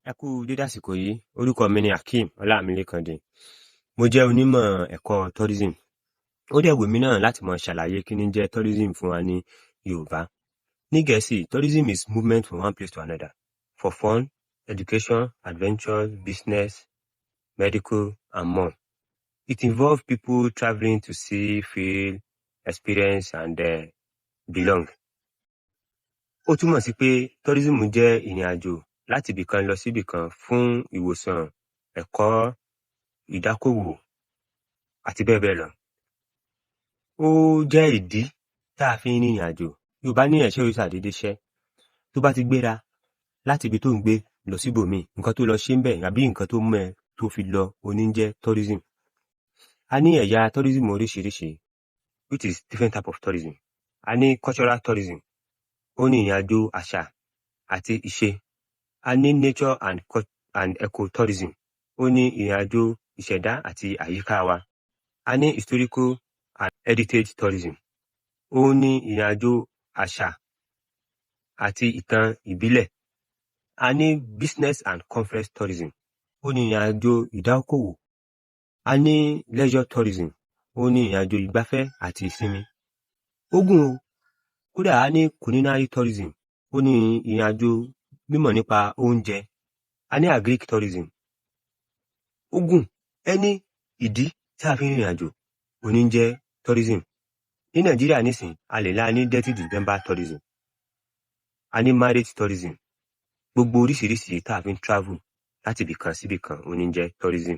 Ẹ kú dédé àsìkò yìí, orúkọ mi ni Hakeem Ọlámilékandé. Mo jẹ́ onímọ̀ ẹ̀kọ́ tourism. Ó dẹ̀ wù mí náà láti máa ṣàlàyé kí ni jẹ́ tourism fún wa ní Yorùbá. Ní Gẹ̀ẹ́sì, tourism is movement from one place to another for fun, education, adventure, business, medical, and more. It involves people traveling to see, feel, experience, and belong. Ó túmọ̀ sí pé tourism jẹ́ ìrìn àjò láti ibìkan lọ sí ibìkan fún ìwòsàn, ẹ̀kọ́, ìdákòwò àti bẹ́ẹ̀ bẹ́ẹ̀ lọ. Ó jẹ́ ìdí tá a fi ń rìnrìn àjò. Yorùbá ní ẹ̀ṣẹ́ òrìṣà dédé ṣẹ́. Tó bá ti gbéra láti ibi tó ń gbé lọ síbòmíì, nǹkan tó lọ ṣe ń bẹ̀ àbí nǹkan tó mú ẹ tó fi lọ oní ń jẹ́ tourism. A ní ẹ̀yà tourism oríṣiríṣi, which is different type of tourism. A ní cultural tourism, ó ní ìrìn àjò àṣà àti ìṣe. A ní nature and ecotourism, ó ní ìrìn àjò ìṣẹ̀dá àti àyíká wa. A ní historical and heritage tourism, ó ní ìrìn àjò àṣà àti ìtàn ìbílẹ̀. A ní business and conference tourism, ó ní ìrìn àjò ìdákòwò. A ní leisure tourism, ó ní ìrìn àjò ìgbafẹ́ àti ìsinmi. Ogun o, kódà a ní culinary tourism, ó ní ìrìn àjò mímọ̀ nípa oúnjẹ. A ní agric tourism. Ogun, ẹni ìdí tí a fi ń rìnrìn àjò òní ń jẹ́ tourism. Ní Nàìjíríà nísìn, a lè lá ní Dirty December tourism. A ní marriage tourism. Gbogbo oríṣiríṣi tá a fi ń travel láti ibìkan sí ibìkan òní ń jẹ́ tourism.